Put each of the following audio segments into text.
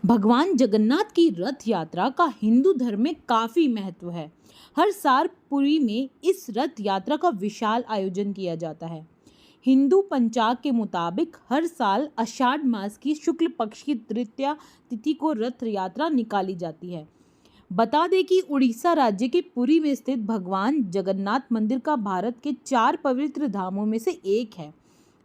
भगवान जगन्नाथ की रथ यात्रा का हिंदू धर्म में काफी महत्व है। हर साल पुरी में इस रथ यात्रा का विशाल आयोजन किया जाता है। हिंदू पंचांग के मुताबिक हर साल आषाढ़ मास की शुक्ल पक्ष की तृतीया तिथि को रथ यात्रा निकाली जाती है। बता दें कि उड़ीसा राज्य के पुरी में स्थित भगवान जगन्नाथ मंदिर का भारत के 4 पवित्र धामों में से एक है।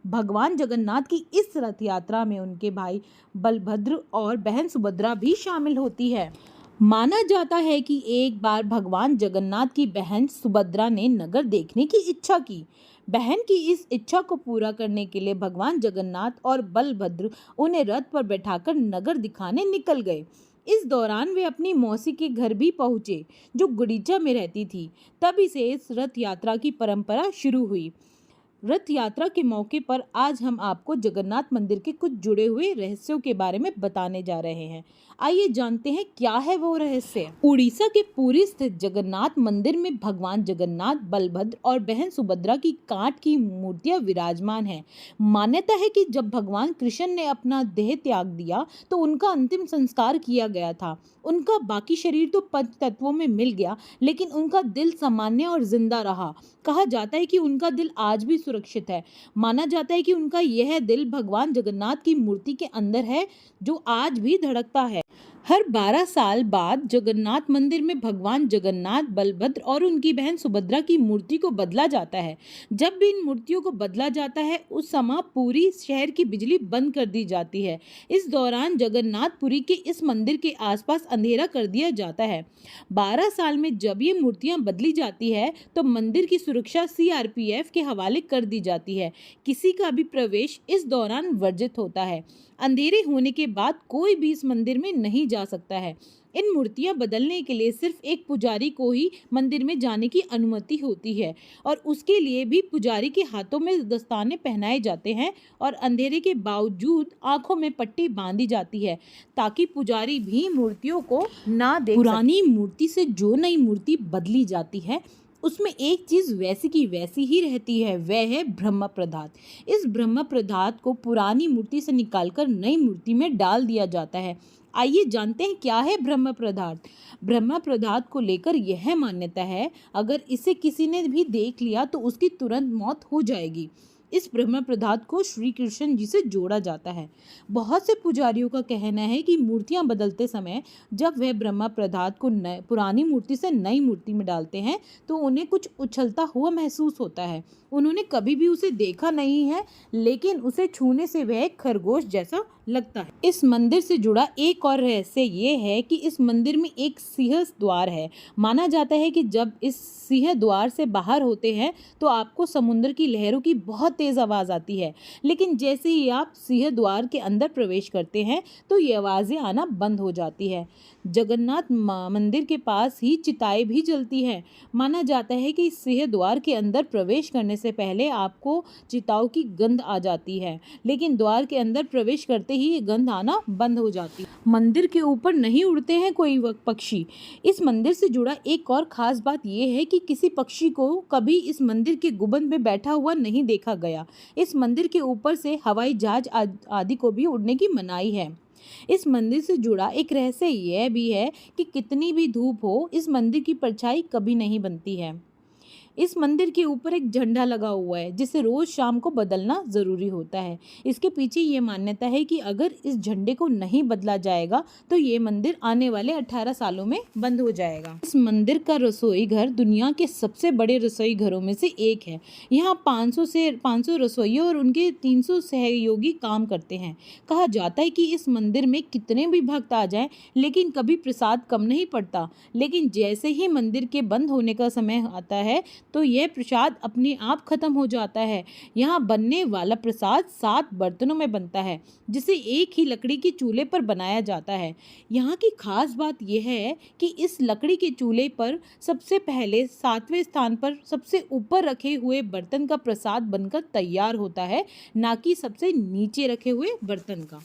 भगवान जगन्नाथ की इस रथ यात्रा में उनके भाई बलभद्र और बहन सुभद्रा भी शामिल होती है। माना जाता है कि एक बार भगवान जगन्नाथ की बहन सुभद्रा ने नगर देखने की इच्छा की। बहन की इस इच्छा को पूरा करने के लिए भगवान जगन्नाथ और बलभद्र उन्हें रथ पर बैठाकर नगर दिखाने निकल गए। इस दौरान वे अपनी मौसी के घर भी पहुंचे, जो गुड़ीचा में रहती थी। तभी से इस रथ यात्रा की परंपरा शुरू हुई। रथ यात्रा के मौके पर आज हम आपको जगन्नाथ मंदिर के कुछ जुड़े हुए रहस्यों के बारे में बताने जा रहे हैं। आइए जानते हैं क्या है वो रहस्य। उड़ीसा के पुरी स्थित जगन्नाथ मंदिर में भगवान जगन्नाथ, बलभद्र और बहन सुभद्रा की कांच की मूर्तियां विराजमान हैं। मान्यता है कि जब भगवान कृष्ण ने अपना देह त्याग दिया तो उनका अंतिम संस्कार किया गया था। उनका बाकी शरीर तो पंच तत्वों में मिल गया, लेकिन उनका दिल सामान्य और जिंदा रहा। कहा जाता है कि उनका दिल आज भी सुरक्षित है। माना जाता है कि उनका यह दिल भगवान जगन्नाथ की मूर्ति के अंदर है, जो आज भी धड़कता है। हर 12 साल बाद जगन्नाथ मंदिर में भगवान जगन्नाथ, बलभद्र और उनकी बहन सुभद्रा की मूर्ति को बदला जाता है। जब भी इन मूर्तियों को बदला जाता है, उस समय पूरी शहर की बिजली बंद कर दी जाती है। इस दौरान जगन्नाथपुरी के इस मंदिर के आसपास अंधेरा कर दिया जाता है। 12 साल में जब ये मूर्तियां बदली जाती है तो मंदिर की सुरक्षा CRPF के हवाले कर दी जाती है। किसी का भी प्रवेश इस दौरान वर्जित होता है। अंधेरे होने के बाद कोई भी इस मंदिर में नहीं जा सकता है। इन मूर्तियां बदलने के लिए सिर्फ एक पुजारी को ही मंदिर में जाने की अनुमति होती है, और उसके लिए भी पुजारी के हाथों में दस्ताने पहनाए जाते हैं और अंधेरे के बावजूद आंखों में पट्टी बांधी जाती है, ताकि पुजारी भी मूर्तियों को ना देख सके। पुरानी मूर्ति से जो नई मूर्ति बदली जाती है, उसमें एक चीज वैसी की वैसी ही रहती है, वह है ब्रह्म पदार्थ। इस ब्रह्म पदार्थ को पुरानी मूर्ति से निकालकर नई मूर्ति में डाल दिया जाता है। आइए जानते हैं क्या है ब्रह्म पदार्थ। ब्रह्म पदार्थ को लेकर यह मान्यता है, अगर इसे किसी ने भी देख लिया तो उसकी तुरंत मौत हो जाएगी। इस ब्रह्म पदार्थ को श्री कृष्ण जी से जोड़ा जाता है। बहुत से पुजारियों का कहना है कि मूर्तियां बदलते समय जब वह ब्रह्म पदार्थ को पुरानी मूर्ति से नई मूर्ति में डालते हैं तो उन्हें कुछ उछलता हुआ महसूस होता है। उन्होंने कभी भी उसे देखा नहीं है, लेकिन उसे छूने से वह एक खरगोश जैसा लगता है। इस मंदिर से जुड़ा एक और रहस्य ये है कि इस मंदिर में एक सिंह द्वार है। माना जाता है कि जब इस सिंह द्वार से बाहर होते हैं तो आपको समुद्र की लहरों की बहुत तेज आवाज आती है, लेकिन जैसे ही आप सिंह द्वार के अंदर प्रवेश करते हैं तो ये आवाजें आना बंद हो जाती है। जगन्नाथ मंदिर के पास ही चिताएं भी जलती हैं। माना जाता है कि सिंह द्वार के अंदर प्रवेश करने से पहले आपको चिताओं की गंध आ जाती है, लेकिन द्वार के अंदर प्रवेश करते ही ये गंध आना बंद हो जाती है। मंदिर के ऊपर नहीं उड़ते हैं कोई पक्षी। इस मंदिर से जुड़ा एक और खास बात यह है कि किसी पक्षी को कभी इस मंदिर के गुंबद में बैठा हुआ नहीं देखा गया। इस मंदिर के ऊपर से हवाई जहाज आदि को भी उड़ने की मनाही है। इस मंदिर से जुड़ा एक रहस्य यह भी है कि कितनी भी धूप हो, इस मंदिर की परछाई कभी नहीं बनती है। इस मंदिर के ऊपर एक झंडा लगा हुआ है, जिसे रोज शाम को बदलना जरूरी होता है। इसके पीछे ये मान्यता है कि अगर इस झंडे को नहीं बदला जाएगा तो ये मंदिर आने वाले 18 सालों में बंद हो जाएगा। इस मंदिर का रसोई घर दुनिया के सबसे बड़े रसोई घरों में से एक है। यहाँ 500 रसोइये और उनके 300 सहयोगी काम करते हैं। कहा जाता है कि इस मंदिर में कितने भी भक्त आ जाएं, लेकिन कभी प्रसाद कम नहीं पड़ता। लेकिन जैसे ही मंदिर के बंद होने का समय आता है तो यह प्रसाद अपने आप खत्म हो जाता है। यहाँ बनने वाला प्रसाद 7 बर्तनों में बनता है, जिसे एक ही लकड़ी के चूल्हे पर बनाया जाता है। यहाँ की खास बात यह है कि इस लकड़ी के चूल्हे पर सबसे पहले 7वें स्थान पर सबसे ऊपर रखे हुए बर्तन का प्रसाद बनकर तैयार होता है, ना कि सबसे नीचे रखे हुए बर्तन का।